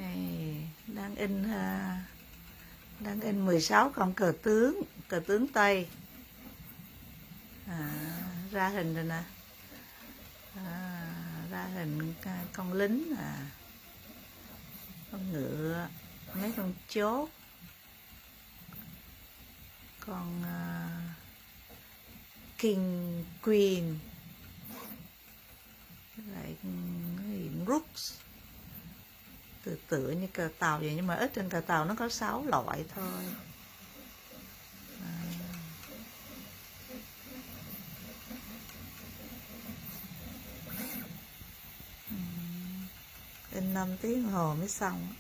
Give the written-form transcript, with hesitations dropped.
Này, đang in 16 con cờ tướng Tây. Ra hình rồi nè. Ra hình con lính con ngựa, mấy con chốt, con king queen, lại rooks, tựa như cờ tàu vậy, nhưng mà ít trên cờ tàu nó có 6 loại thôi. In 5 tiếng đồng hồ mới xong.